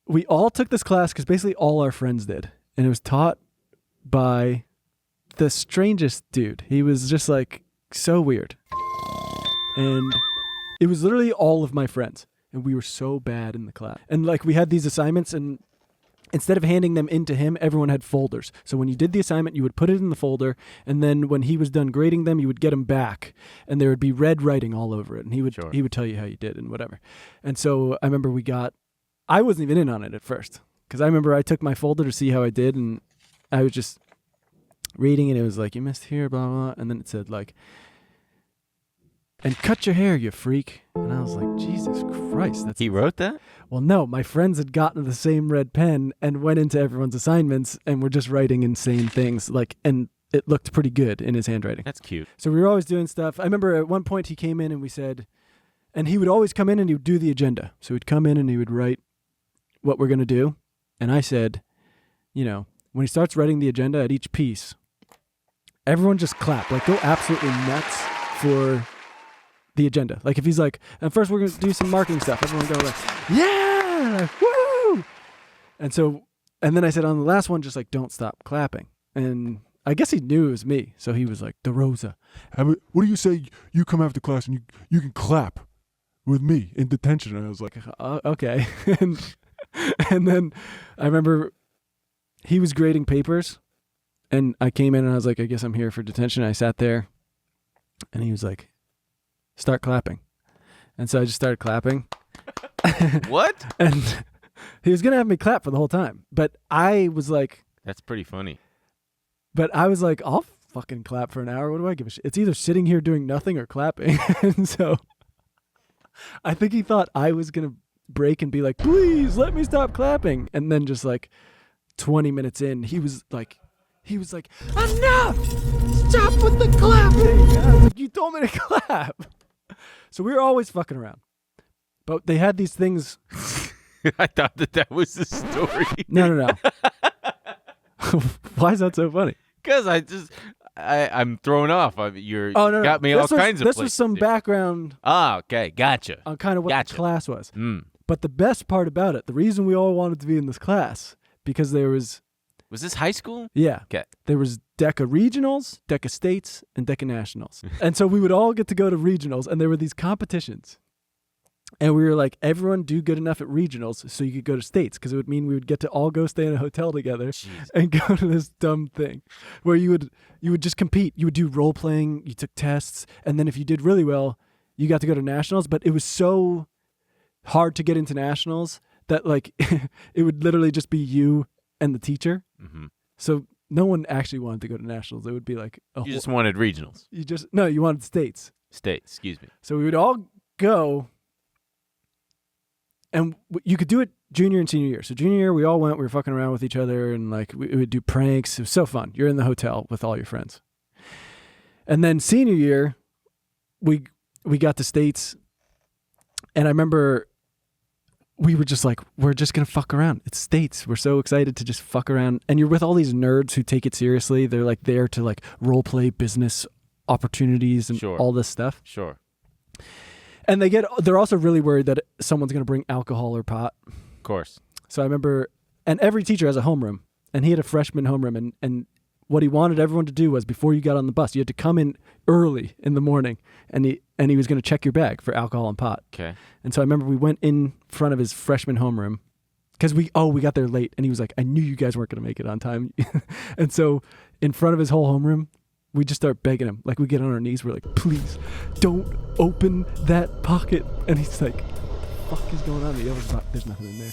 we all took this class because basically all our friends did. And it was taught by the strangest dude. He was just like so weird. And it was literally all of my friends. And we were so bad in the class. And like we had these assignments, and instead of handing them into him, everyone had folders. So when you did the assignment, you would put it in the folder, and then when he was done grading them, you would get them back, and there would be red writing all over it, and he would tell you how you did and whatever. And so I remember I wasn't even in on it at first, because I remember I took my folder to see how I did, and I was just reading, and it was like, you missed here, blah, blah, blah, and then it said like, and cut your hair, you freak. And I was like, Jesus Christ. He wrote that? Well, no, my friends had gotten the same red pen and went into everyone's assignments and were just writing insane things. And it looked pretty good in his handwriting. That's cute. So we were always doing stuff. I remember at one point he came in and we said, and he would always come in and he would do the agenda. So he'd come in and he would write what we're going to do. And I said, when he starts writing the agenda at each piece, everyone just clap. Like, go absolutely nuts for the agenda. Like if he's like, and first we're going to do some marketing stuff, everyone go like, yeah, woo! And then I said on the last one, just like, don't stop clapping. And I guess he knew it was me. So he was like, DeRosa, what do you say you come after class and you can clap with me in detention? And I was like, okay. and then I remember he was grading papers and I came in and I was like, I guess I'm here for detention. I sat there and he was like, start clapping. And so I just started clapping. What? And he was going to have me clap for the whole time. But I was like... That's pretty funny. But I was like, I'll fucking clap for an hour. What do I give a shit? It's either sitting here doing nothing or clapping. And so I think he thought I was going to break and be like, please let me stop clapping. And then just like 20 minutes in, he was like, enough! Stop with the clapping! And I was like, you told me to clap. So we were always fucking around. But they had these things. I thought that was the story. No. Why is that so funny? Because I'm thrown off. Got me all kinds of This places was some here. background. Ah, okay. Gotcha. On kind of what the class was. Mm. But the best part about it, the reason we all wanted to be in this class, because there was... Was this high school? Yeah. Okay. There was DECA regionals, DECA states, and DECA nationals. And so we would all get to go to regionals, and there were these competitions. And we were like, everyone do good enough at regionals so you could go to states, because it would mean we would get to all go stay in a hotel together and go to this dumb thing where you would just compete. You would do role playing, you took tests, and then if you did really well, you got to go to nationals. But it was so hard to get into nationals that like it would literally just be you and the teacher. Mm-hmm. So no one actually wanted to go to nationals. It would be like you just wanted regionals. You wanted states. States, excuse me. So we would all go, and you could do it junior and senior year. So junior year, we all went. We were fucking around with each other, and like we would do pranks. It was so fun. You're in the hotel with all your friends. And then senior year, we got to states, and I remember we were just like, we're just going to fuck around. It's states. We're so excited to just fuck around. And you're with all these nerds who take it seriously. They're like there to like role play business opportunities and all this stuff. Sure. And they're also really worried that someone's going to bring alcohol or pot. Of course. So I remember, and every teacher has a homeroom, and he had a freshman homeroom, and what he wanted everyone to do was before you got on the bus, you had to come in early in the morning, and he was going to check your bag for alcohol and pot. Okay. And so I remember we went in front of his freshman homeroom because we got there late, and he was like, I knew you guys weren't going to make it on time. And so in front of his whole homeroom, we just start begging him. Like we get on our knees. We're like, please don't open that pocket. And he's like, what the fuck is going on? There's nothing in there.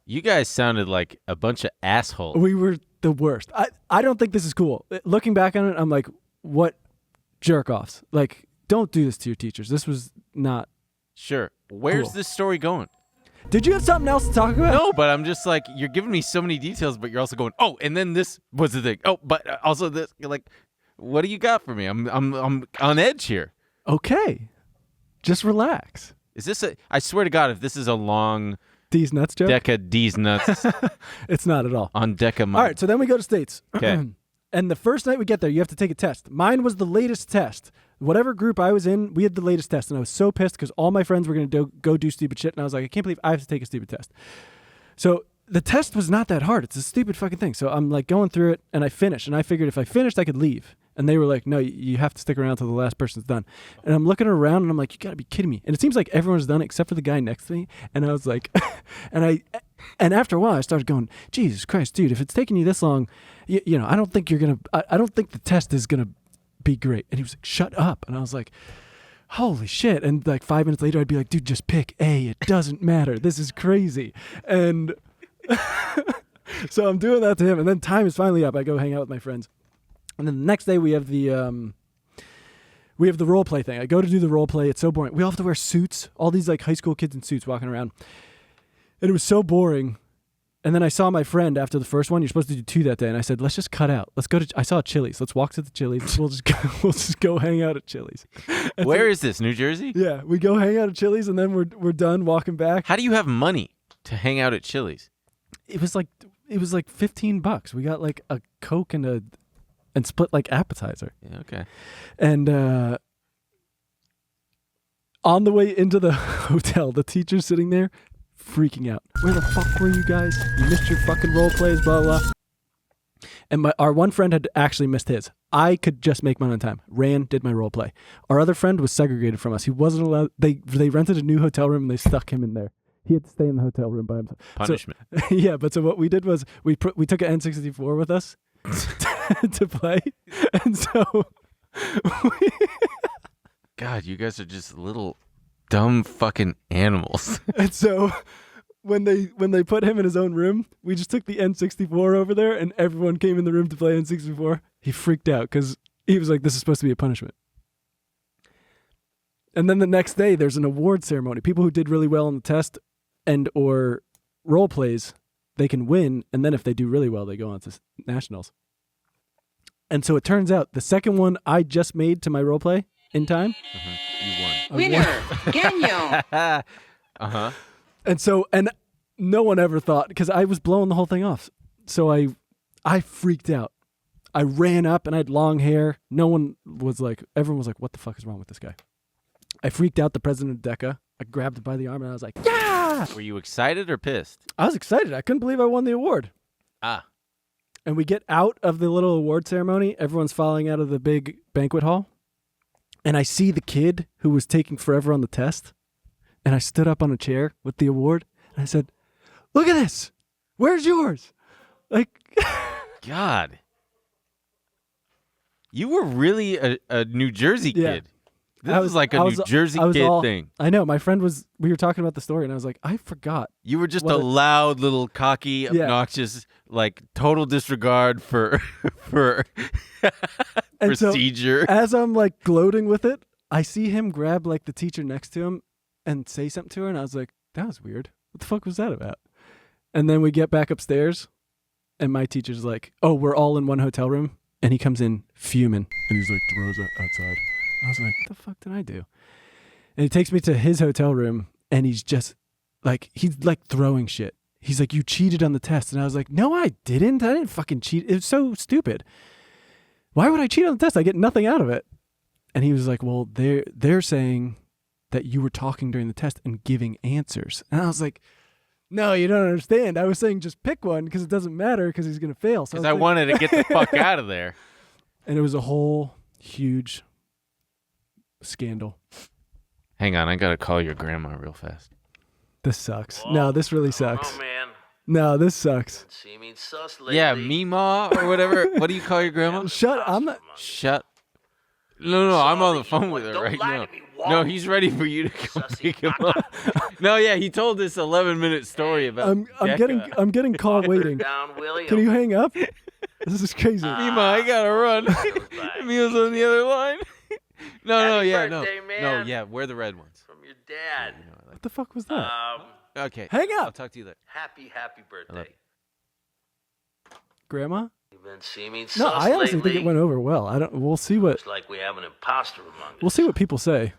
You guys sounded like a bunch of assholes. We were the worst. I don't think this is cool. Looking back on it, I'm like, what jerk-offs? Like, don't do this to your teachers. This was not Sure. Where's cool. this story going? Did you have something else to talk about? No, but I'm just like, you're giving me so many details, but you're also going, oh, and then this was the thing. Oh, but also this. You're like, what do you got for me? I'm on edge here. Okay. Just relax. Is this I swear to God, if this is a long D's nuts joke? DECA D's nuts. It's not at all. On DECA. All right, so then we go to states. Okay. And the first night we get there, you have to take a test. Mine was the latest test. whatever group I was in, we had the latest test, and I was so pissed because all my friends were going to go do stupid shit, and I was like, I can't believe I have to take a stupid test. So the test was not that hard. It's a stupid fucking thing. So I'm like going through it, and I finished, and I figured if I finished, I could leave. And they were like, no, you have to stick around till the last person's done. And I'm looking around, and I'm like, you got to be kidding me. And it seems like everyone's done except for the guy next to me. And I was like, and after a while, I started going, Jesus Christ, dude, if it's taking you this long, you know, I don't think you're going to, I don't think the test is going to be great. And he was like, shut up. And I was like, holy shit. And like 5 minutes later, I'd be like, dude, just pick A. It doesn't matter. This is crazy. And so I'm doing that to him. And then time is finally up. I go hang out with my friends. And then the next day we have the role play thing. I go to do the role play. It's so boring. We all have to wear suits. All these like high school kids in suits walking around. And it was so boring. And then I saw my friend after the first one. You're supposed to do 2 that day. And I said, let's just cut out. Let's go to, I saw Chili's. Let's walk to the Chili's. We'll just go hang out at Chili's. Where is this? New Jersey? Yeah. We go hang out at Chili's, and then we're done walking back. How do you have money to hang out at Chili's? It was like $15. We got like a Coke and split like appetizer. Yeah, okay. And on the way into the hotel, the teacher's sitting there freaking out. Where the fuck were you guys? You missed your fucking role plays, blah, blah. And our one friend had actually missed his. I could just make mine on time. Ran, did my role play. Our other friend was segregated from us. He wasn't allowed. They rented a new hotel room, and they stuck him in there. He had to stay in the hotel room by himself. Punishment. So, yeah, but so what we did was we took an N64 with us to play. And so God, you guys are just little dumb fucking animals. And so when they put him in his own room, we just took the N64 over there, and everyone came in the room to play N64. He freaked out because he was like, this is supposed to be a punishment. And then the next day, there's an award ceremony. People who did really well on the test and or role plays, they can win. And then if they do really well, they go on to nationals. And so it turns out the second one I just made to my role play in time. You won. Winner, Ganyo. Uh-huh. And no one ever thought, because I was blowing the whole thing off. So I freaked out. I ran up, and I had long hair. Everyone was like, what the fuck is wrong with this guy? I freaked out the president of DECA. I grabbed him by the arm, and I was like, yeah! Were you excited or pissed? I was excited. I couldn't believe I won the award. Ah. And we get out of the little award ceremony. Everyone's filing out of the big banquet hall. And I see the kid who was taking forever on the test. And I stood up on a chair with the award. And I said, look at this. Where's yours? Like, God. You were really a New Jersey kid. This was like a New Jersey kid thing. I know. My friend we were talking about the story, and I was like, I forgot. You were just a loud, little, cocky, obnoxious, like total disregard for procedure. So, as I'm like gloating with it, I see him grab like the teacher next to him and say something to her, and I was like, that was weird. What the fuck was that about? And then we get back upstairs, and my teacher's like, oh, we're all in one hotel room. And he comes in fuming, and he's like, DeRosa outside. I was like, what the fuck did I do? And he takes me to his hotel room, and he's like throwing shit. He's like, you cheated on the test. And I was like, no, I didn't. I didn't fucking cheat. It was so stupid. Why would I cheat on the test? I get nothing out of it. And he was like, well, they're saying that you were talking during the test and giving answers. And I was like, no, you don't understand. I was saying just pick one because it doesn't matter because he's going to fail. Because I wanted to get the fuck out of there. And it was a whole huge scandal. Hang on, I got to call your grandma real fast. This sucks. Whoa. No, this really sucks. Oh, man. No, this sucks. Seeming sus lately. Yeah, Meemaw or whatever. What do you call your grandma? I'm not. Shut. No, I'm on the phone with her right now. No, he's ready for you to come pick him up. No, yeah, he told this 11-minute story about. I'm getting call waiting. Can you hang up? This is crazy. Meemaw, I gotta run. Emil's on the other line. No, we're the red ones. From your dad. What the fuck was that? Okay. Hang up. I'll talk to you later. Happy birthday. Grandma? You've been seeming No, sus I honestly lately. think it went over well. We'll see what. Looks like we have an imposter among us. We'll see what people say.